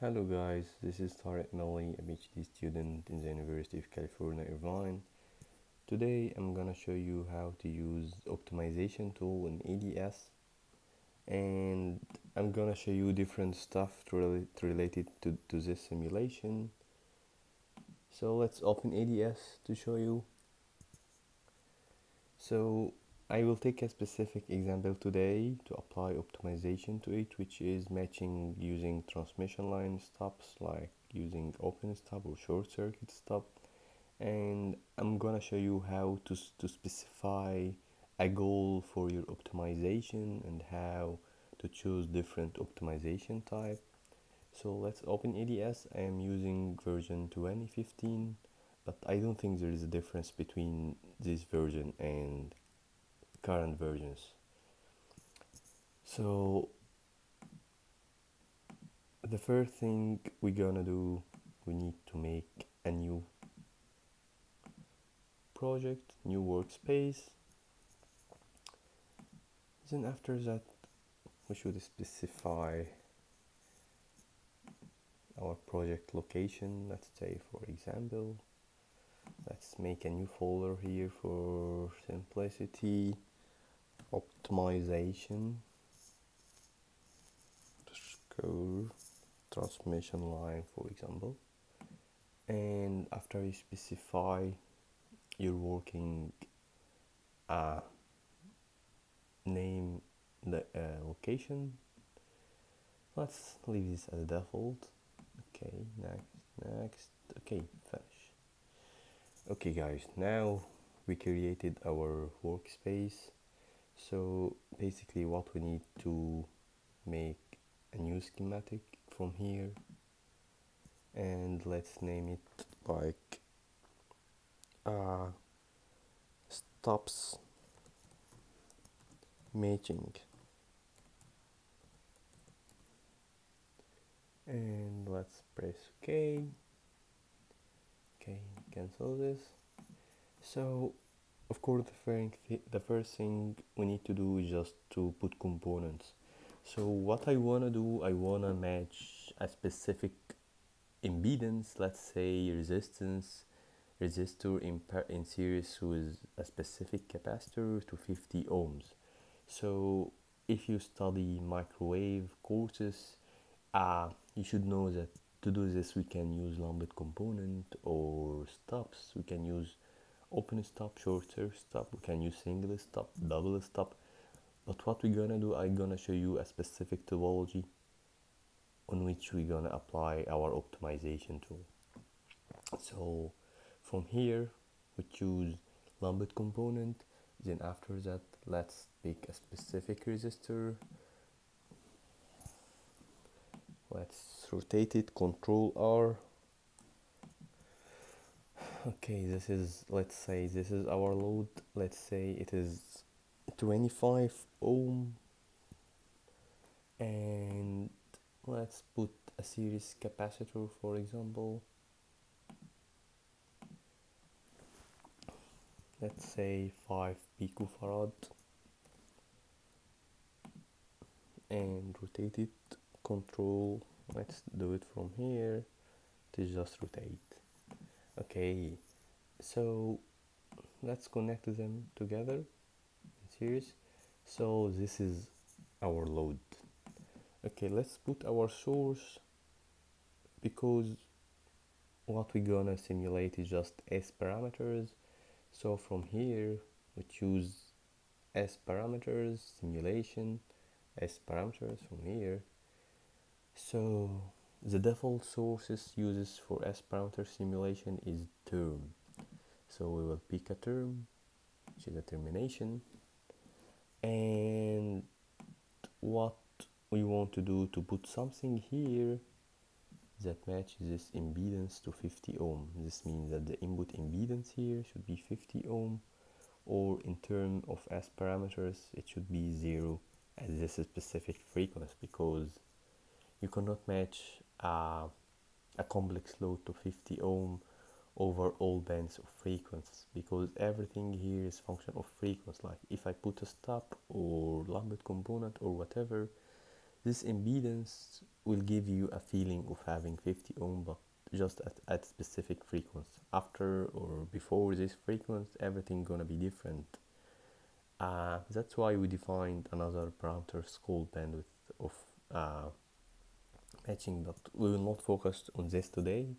Hello guys, this is Tarek Melli, a PhD student in the University of California, Irvine. Today I'm gonna show you how to use optimization tool in ADS, and I'm gonna show you different stuff related to this simulation. So let's open ADS to show you. So I will take a specific example today to apply optimization to it, which is matching using transmission line stops, like using open stop or short circuit stop. And I'm gonna show you how to specify a goal for your optimization and how to choose different optimization type. So let's open ADS. I am using version 2015, but I don't think there is a difference between this version and current versions. So the first thing we're gonna do, we need to make a new project, new workspace. Then after that, we should specify our project location. Let's say, for example, let's make a new folder here for simplicity, optimization, curve, transmission line, for example. And after you specify your working name, the location, let's leave this as default. Okay, next, okay, finish. Okay guys, now we created our workspace. So basically what we need to make a new schematic from here, and let's name it like stops matching, and let's press OK. Okay, cancel this. So of course the first thing we need to do is just to put components. So what I wanna do, I wanna match a specific impedance, let's say resistor in series with a specific capacitor to 50 ohms. So if you study microwave courses, you should know that to do this we can use lambda component or stops. We can use open stop, short circuit stop, we can use single stop, double stop. But what we're gonna do, I'm gonna show you a specific topology on which we're gonna apply our optimization tool. So from here we choose lambda component. Then after that, let's pick a specific resistor. Let's rotate it, Control R. Okay, this is, let's say this is our load. Let's say it is 25 ohm, and let's put a series capacitor, for example. Let's say 5 picofarad, and rotate it, Control. Let's do it from here to just rotate. Okay, so let's connect them together in series. So this is our load. Okay, let's put our source, because what we're gonna simulate is just S parameters. So from here we choose S parameters, simulation, S parameters from here. So the default sources uses for S parameter simulation is term. So we will pick a term, which is a termination, and what we want to do to put something here that matches this impedance to 50 ohm. This means that the input impedance here should be 50 ohm, or in terms of S parameters it should be 0 at this specific frequency, because you cannot match a complex load to 50 ohm over all bands of frequencies, because everything here is function of frequency. Like if I put a stop or lambda component or whatever, this impedance will give you a feeling of having 50 ohm, but just at specific frequency. After or before this frequency, everything gonna be different. That's why we defined another parameters called bandwidth of matching, but we will not focus on this today.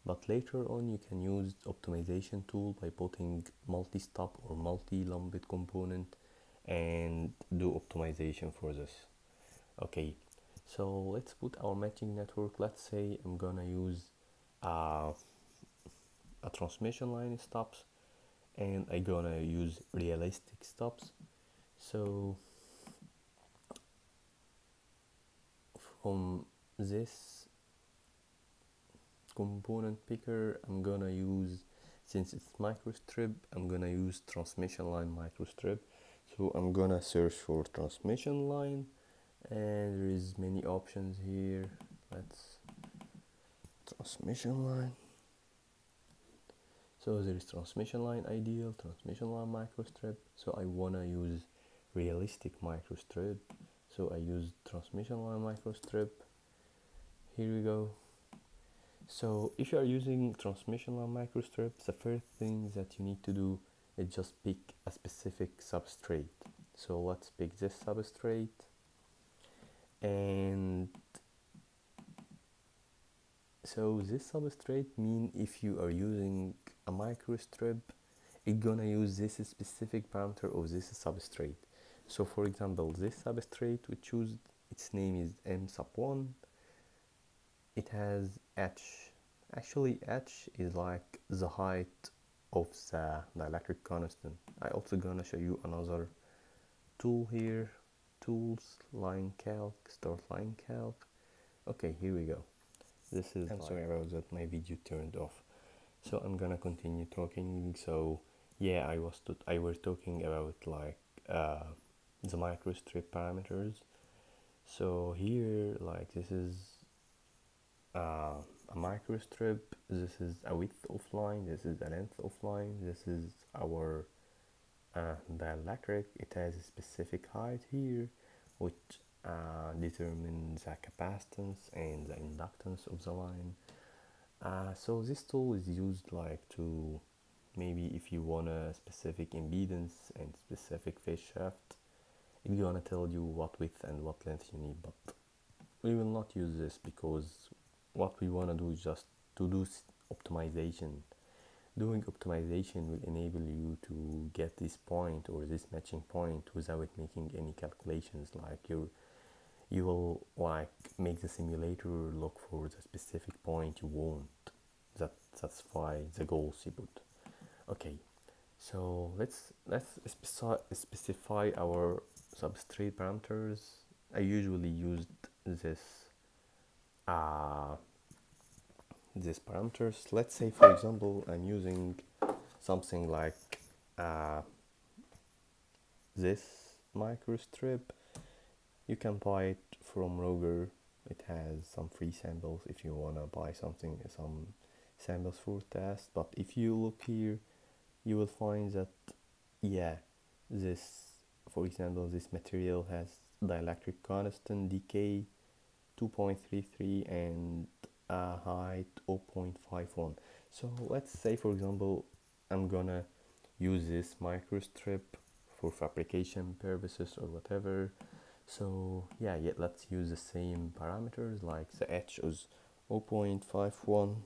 But later on you can use optimization tool by putting multi-stop or multi-lumped component and do optimization for this. Okay, so let's put our matching network. Let's say I'm gonna use a transmission line stops, and I'm gonna use realistic stops. So from this component picker, I'm gonna use, since it's microstrip, I'm gonna use transmission line microstrip. So I'm gonna search for transmission line, and there is many options here. Let's transmission line. So there is transmission line ideal, transmission line microstrip. So I wanna use realistic microstrip, so I use transmission line microstrip. Here we go. So if you are using transmission line microstrip, the first thing that you need to do is just pick a specific substrate. So let's pick this substrate, and so this substrate mean if you are using a microstrip, it's gonna use this specific parameter of this substrate. So for example, this substrate we choose, its name is M sub 1. It has H. Actually, H is like the height of the dielectric constant. I also gonna show you another tool here. Tools, line calc, start line calc. Okay, here we go. This is, I'm sorry about that, my video turned off. So I'm gonna continue talking. So yeah, I was talking about like the microstrip parameters. So here, like, this is a microstrip, this is a width of line, this is a length of line, this is our dielectric. It has a specific height here, which determines the capacitance and the inductance of the line. So this tool is used like to, maybe if you want a specific impedance and specific phase shift, it's gonna tell you what width and what length you need, but we will not use this because what we want to do is just to do optimization. Doing optimization will enable you to get this point or this matching point without making any calculations. Like you will like make the simulator look for the specific point you want that satisfy the goals you put. Okay, so let's specify our substrate parameters. I usually used this these parameters. Let's say for example I'm using something like this microstrip. You can buy it from Roger. It has some free samples if you wanna buy some samples for test. But if you look here, you will find that this, for example, this material has dielectric constant decay 2.33 and height 0.51. So let's say for example I'm gonna use this microstrip for fabrication purposes or whatever. So let's use the same parameters, like the H is 0.51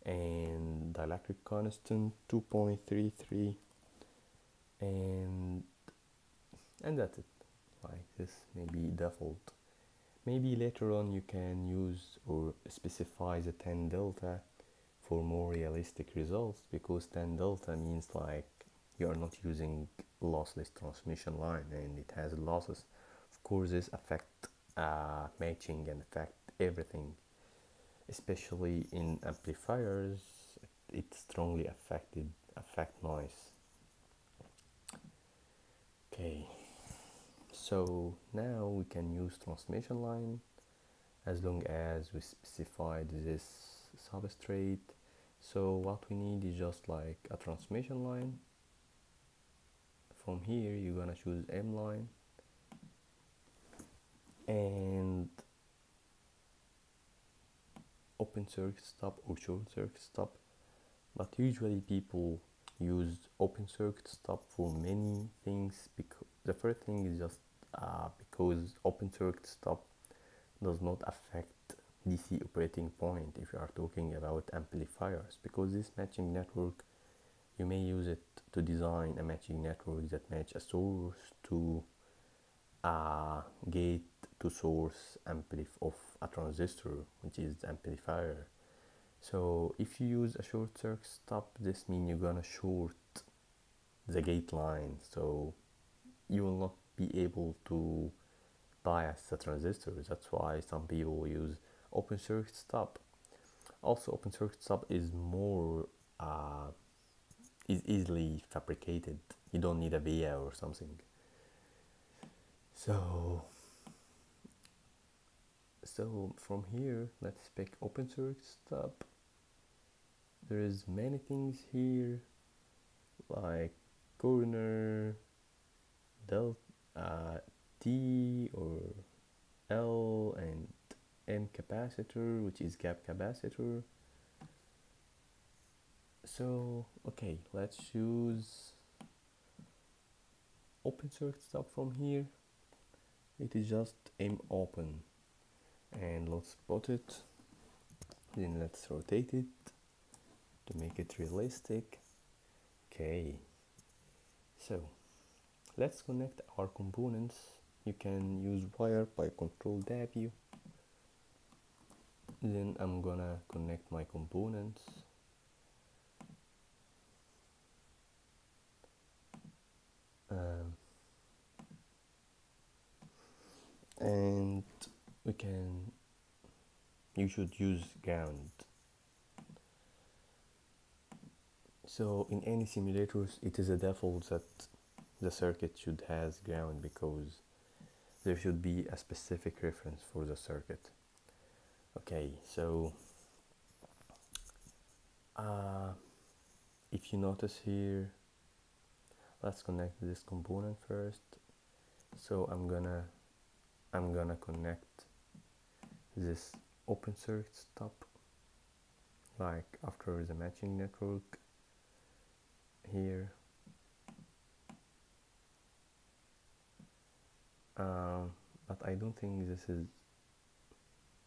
and dielectric constant 2.33, and that's it. Like this, maybe default. Maybe later on you can use or specify the 10 delta for more realistic results, because 10 delta means like you are not using lossless transmission line and it has losses. Of course, this affect matching and affect everything, especially in amplifiers. It strongly affect noise. Okay, so now we can use transmission line as long as we specified this substrate. So what we need is just like a transmission line. From here you're gonna choose M line, and open circuit stop or short circuit stop, but usually people use open circuit stop for many things. Because the first thing is just because open circuit stop does not affect DC operating point if you are talking about amplifiers, because this matching network, you may use it to design a matching network that match a source to a gate to source of a transistor, which is the amplifier. So if you use a short circuit stop, this means you're gonna short the gate line, so you will not be able to bias the transistors. That's why some people use open circuit stop. Also, open circuit stop is more is easily fabricated. You don't need a via or something. So from here, let's pick open circuit stop. There is many things here, like corner, delta, T or L, and M capacitor, which is gap capacitor. So okay, let's choose open circuit stop from here. It is just M open, and let's put it, then let's rotate it to make it realistic. Okay, so let's connect our components. You can use wire by Control W. Then I'm gonna connect my components. And you should use ground. So in any simulators, it is a default that the circuit should has ground, because there should be a specific reference for the circuit. Okay, so if you notice here, let's connect this component first. So I'm gonna connect this open circuit stop, like after the matching network here. But I don't think this is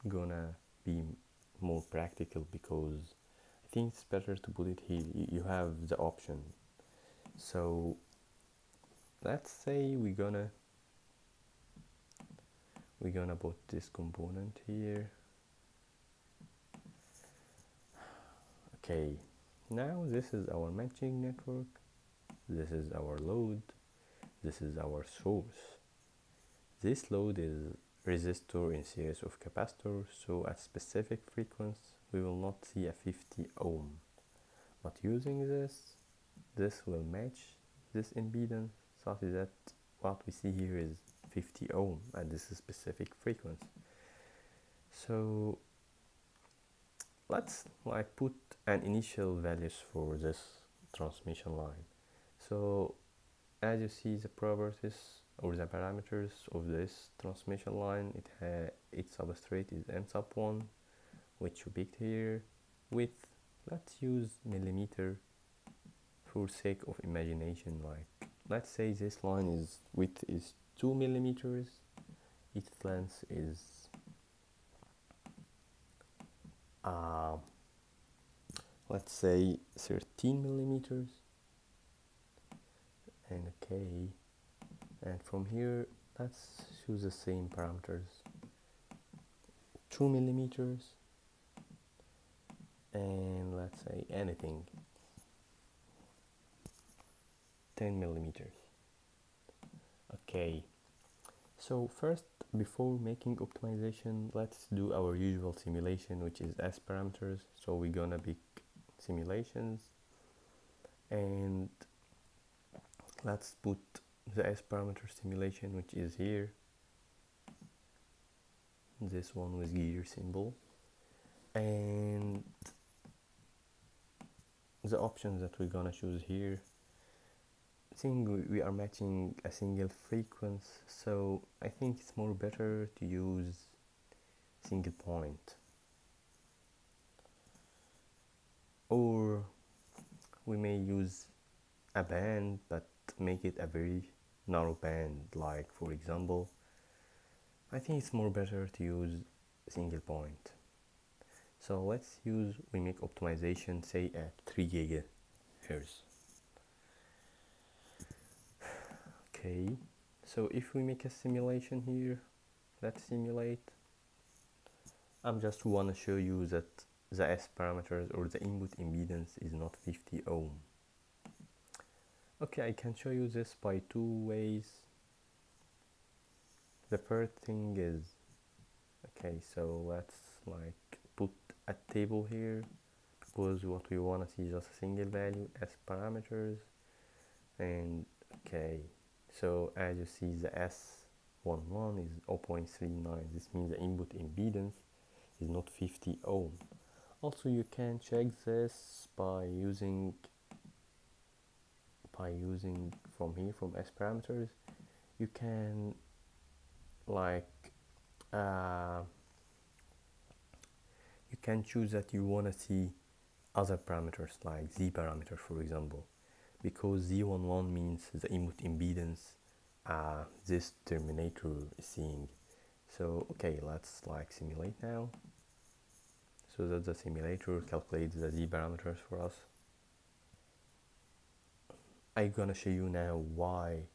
gonna be more practical, because I think it's better to put it here. You have the option. So let's say we're gonna put this component here. Okay, now this is our matching network, this is our load, this is our source. This load is resistor in series of capacitors, so at specific frequency we will not see a 50 ohm, but using this will match this impedance, such that what we see here is 50 ohm at this specific frequency. So let's put an initial values for this transmission line. So as you see, the properties or the parameters of this transmission line, its substrate is m sub 1, which we picked here. Width, let's use millimeter for sake of imagination. Like, let's say this line is width is 2 millimeters, its length is let's say 13 millimeters. And okay, and from here let's choose the same parameters, 2 millimeters, and let's say anything, 10 millimeters. Okay, so first, before making optimization, let's do our usual simulation, which is S parameters. So we're gonna pick simulations, and let's put the S parameter simulation, which is here, this one with gear symbol, and the options that we're gonna choose here. I think we are matching a single frequency, so I think it's more better to use single point. or we may use a band but make it a very narrow band, like for example I think it's more better to use single point. So let's use, we make optimization say at 3 gigahertz. Okay, so if we make a simulation here, let's simulate. I'm just want to show you that the S parameters or the input impedance is not 50 ohm. Okay, I can show you this by two ways. The first thing is, okay, so let's like put a table here, because what we want to see is just a single value S parameters. And okay, so as you see, the S11 is 0.39. This means the input impedance is not 50 ohm. Also, you can check this by using from here, from S parameters, you can like you can choose that you want to see other parameters like Z parameter, for example, because Z11 means the input impedance this terminator is seeing. So okay, let's like simulate now, so that the simulator calculates the Z parameters for us. I'm gonna show you now why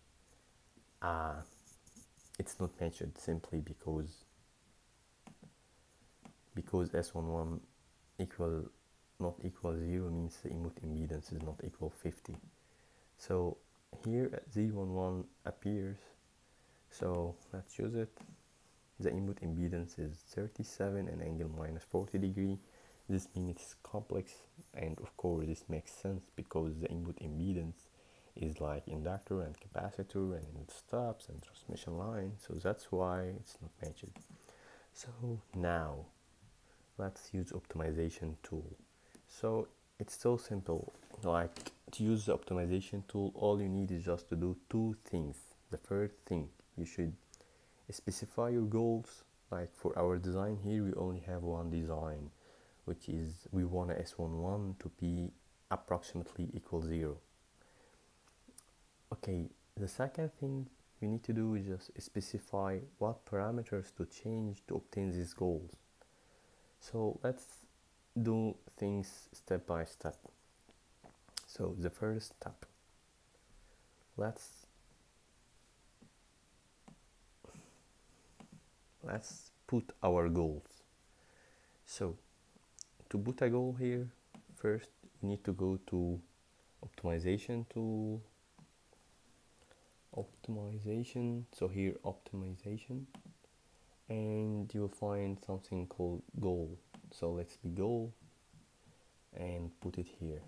it's not measured, simply because S11 equal not equal 0 means the input impedance is not equal 50. So here Z11 appears, so let's choose it. The input impedance is 37 and angle minus 40 degree. This means it's complex, and of course this makes sense because the input impedance is like inductor and capacitor and stops and transmission line, so that's why it's not measured. So now let's use optimization tool. So it's so simple, like to use the optimization tool, all you need is just to do two things. The first thing, you should specify your goals. Like for our design here, we only have one design, which is we want a S11 to be approximately equal 0. Okay, the second thing you need to do is just specify what parameters to change to obtain these goals. So let's do things step by step. So the first step, let's put our goals. So to put a goal here, first we need to go to optimization tool, optimization, so here optimization, and you'll find something called goal. So let's be goal and put it here.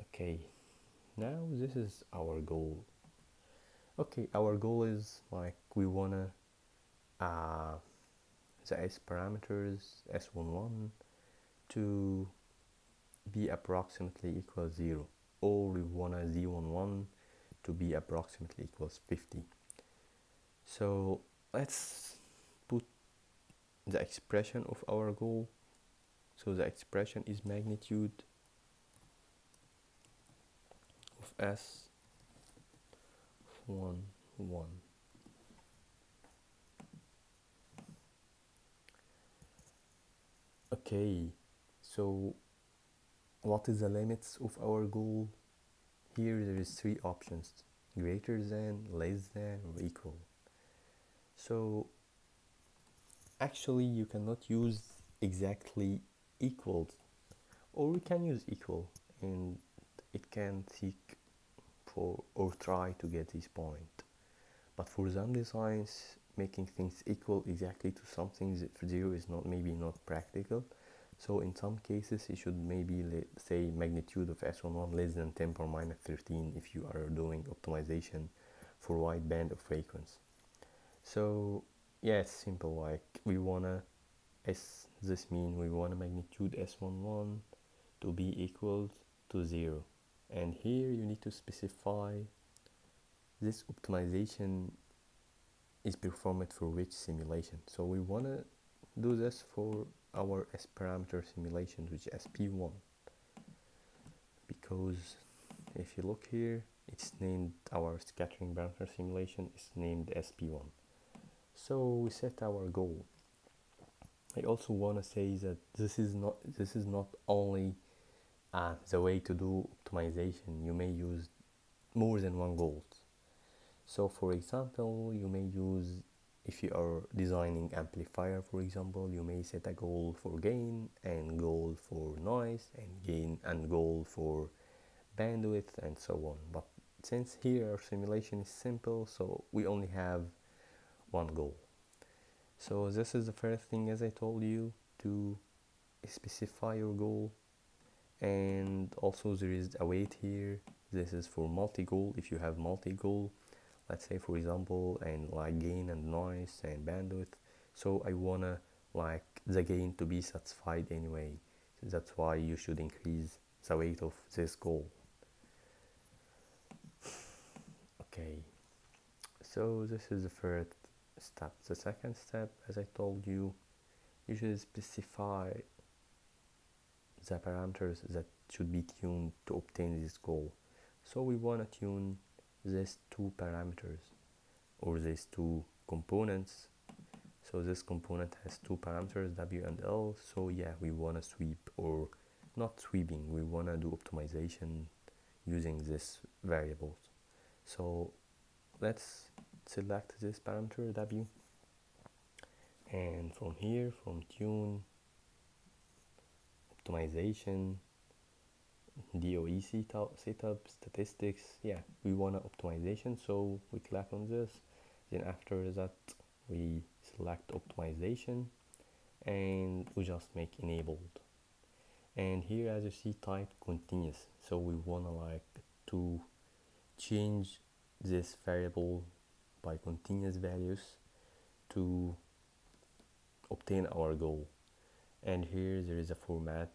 Okay, now this is our goal. Okay, our goal is like we wanna the S parameters S11 to be approximately equal 0, or we wanna Z11 to be approximately equals 50. So let's put the expression of our goal. So the expression is magnitude of S11. Okay, so what is the limits of our goal? Here there is three options: greater than, less than, or equal. So actually you cannot use exactly equal, or we can use equal, and it can seek for or try to get this point. But for some designs, making things equal exactly to something 0 is maybe not practical. So in some cases you should maybe say magnitude of S11 less than 10 power minus 13 if you are doing optimization for wide band of frequency. So yeah, it's simple, like we wanna this mean we want a magnitude S11 to be equal to 0, and here you need to specify this optimization is performed for which simulation. So we want to do this for our S parameter simulation, which is SP1, because if you look here, it's named, our scattering parameter simulation is named SP1. So we set our goal. I also want to say that this is not only the way to do optimization. You may use more than one goal. So for example, you may use, if you are designing amplifier, for example, you may set a goal for gain and goal for noise and gain and goal for bandwidth and so on. But since here our simulation is simple, so we only have one goal. So this is the first thing, as I told you, to specify your goal. And also there is a weight here. This is for multi-goal. If you have multi-goal, let's say for example, and like gain and noise and bandwidth, so I wanna like the gain to be satisfied anyway. That's why you should increase the weight of this goal. Okay, so this is the first step. The second step, as I told you, you should specify the parameters that should be tuned to obtain this goal. So we want to tune these two parameters, or these two components. So this component has two parameters, W and L. So yeah, we want to sweep, or not sweeping, we want to do optimization using these variables. So let's select this parameter W, and from here, from tune, optimization, DOE setup, statistics, yeah, we want an optimization, so we click on this. Then after that we select optimization and we just make enabled. And here, as you see, type continuous, so we want to like to change this variable by continuous values to obtain our goal. And here there is a format,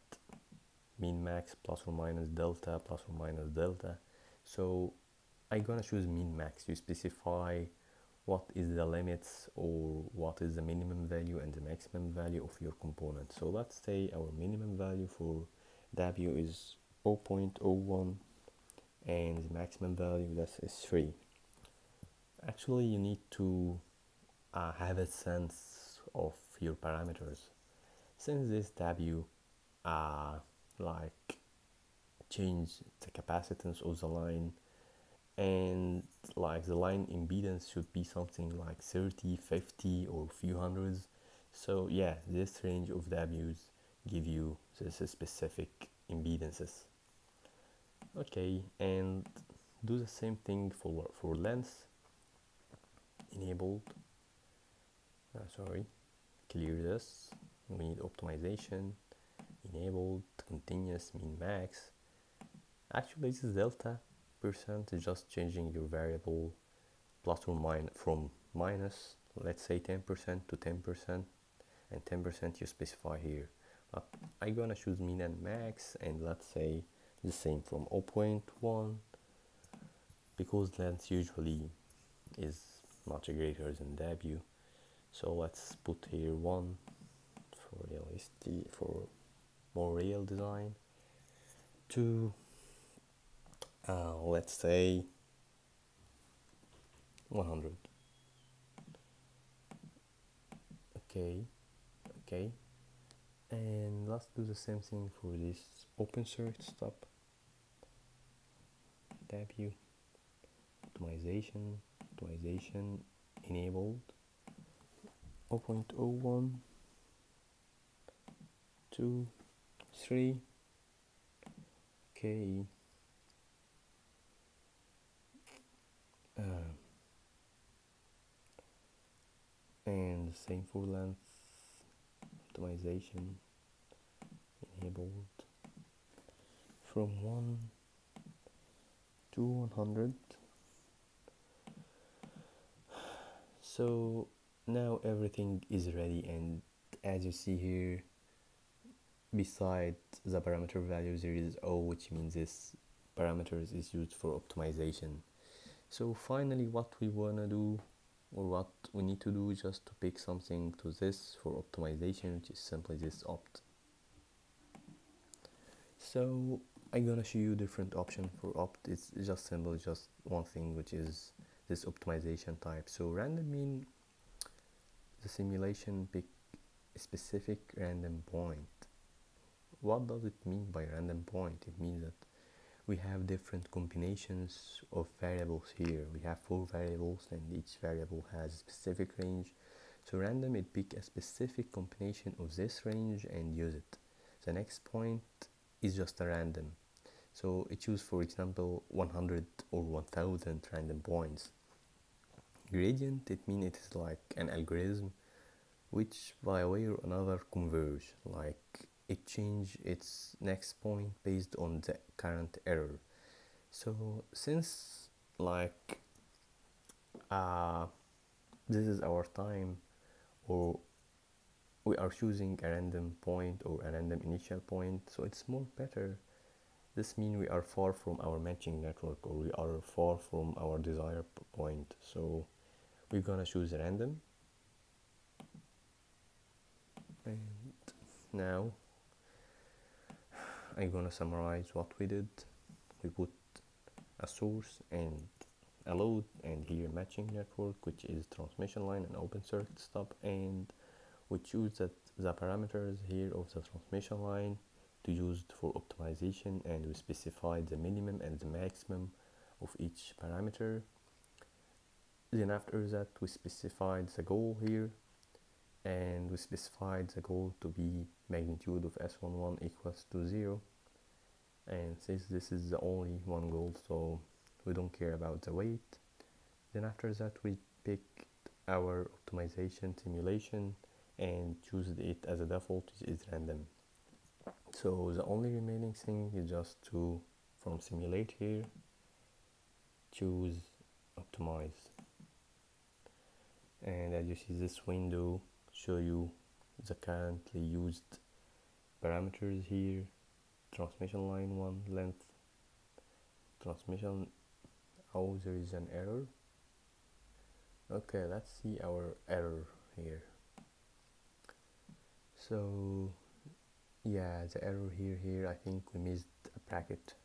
min max plus or minus delta plus or minus delta. So I'm gonna choose min max. You specify what is the limits, or what is the minimum value and the maximum value of your component. So let's say our minimum value for W is 0.01 and the maximum value, that is 3. Actually, you need to have a sense of your parameters. Since this W like change the capacitance of the line, and like the line impedance should be something like 30, 50 or few hundreds. So yeah, this range of W's give you this specific impedances. Okay, and do the same thing for length. Enabled, clear this. We need optimization, enabled, continuous, min max. Actually this is delta percent, is just changing your variable plus or minus, from minus, let's say 10% to 10%, and 10% you specify here. But I'm gonna choose min and max, and let's say the same from 0.1, because length usually is much greater than W. So let's put here 1 for realistic, for more real design. 2, let's say 100. Okay, and let's do the same thing for this open circuit stop. W, optimization, enabled, 0.01, 2, 3. Okay, and the same for length, optimization, enabled, from 1 to 100. So now everything is ready, and as you see here, beside the parameter value there is O, which means this parameters is used for optimization. So finally what we wanna do or what we need to do just to pick something to this for optimization, which is simply this opt. So I'm gonna show you different option for opt. It's just simple, just one thing, which is this optimization type. So random mean the simulation pick a specific random point. What does it mean by random point? It means that we have different combinations of variables here. We have 4 variables and each variable has a specific range. So random, it pick a specific combination of this range and use it. The next point is just a random. So it choose, for example, 100 or 1000 random points. Gradient, it means it is like an algorithm which by a way or another converge, like it change its next point based on the current error. So since like this is our time, or we are choosing a random point or a random initial point, so it's more better. This means we are far from our matching network, or we are far from our desired point. So we're gonna choose random. And now I'm gonna summarize what we did. We put a source and a load, and here matching network, which is transmission line and open circuit stub, and we choose that the parameters here of the transmission line to use for optimization, and we specify the minimum and the maximum of each parameter. Then after that we specified the goal here, and we specified the goal to be magnitude of S11 equals to 0, and since this is the only one goal, so we don't care about the weight. Then after that we picked our optimization simulation and choose it as a default, which is random. So the only remaining thing is just to, from simulate here, choose optimize, and as you see, this window show you the currently used parameters here. Transmission line 1 length, transmission, oh, there is an error. Okay, let's see our error here. So yeah, the error here, I think we missed a bracket.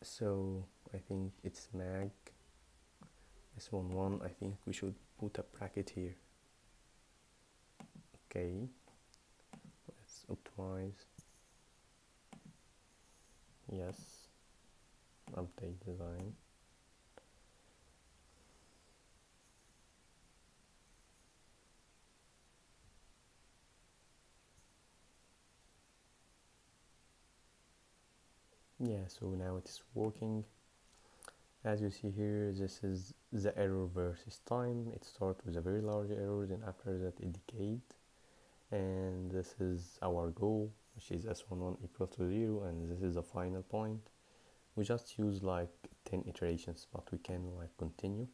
So I think it's mag S11, I think we should put a bracket here. Okay, let's optimize. Yes, update design. Yeah, so now it's working. As you see here, this is the error versus time. It starts with a very large error, then after that it decayed, and this is our goal, which is S11 equals to 0, and this is the final point. We just use like 10 iterations, but we can like continue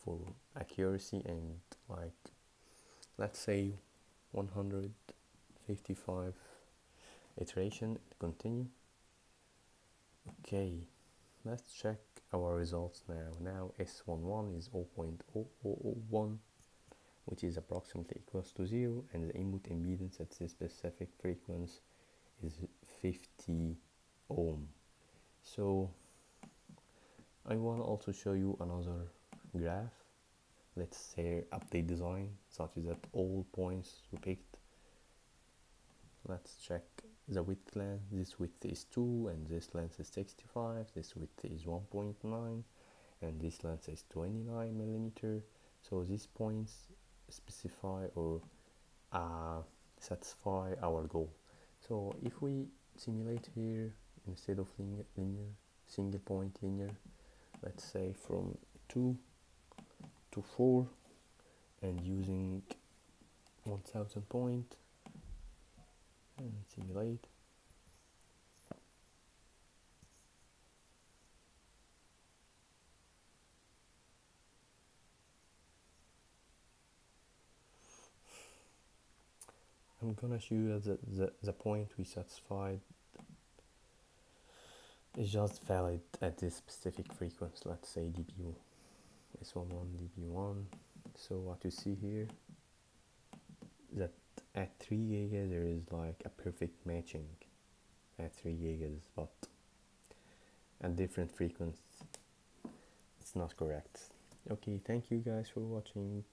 for accuracy, and like let's say 155 iteration, continue. Okay, let's check our results now. Now S11 is 0.0001, which is approximately equals to 0, and the input impedance at this specific frequency is 50 ohm. So I want to also show you another graph. Let's say update design, such that all points we picked. Let's check the width length. This width is 2, and this length is 65. This width is 1.9, and this length is 29 millimeter. So these points specify or satisfy our goal. So if we simulate here, instead of linear single point linear, let's say from 2 to 4, and using 1000 point, and simulate. I'm gonna show you that the point we satisfied is just valid at this specific frequency, let's say dBu. S11 db1. So what you see here that at 3 gigas there is like a perfect matching at 3 gigas, but at different frequencies it's not correct. Okay, thank you guys for watching.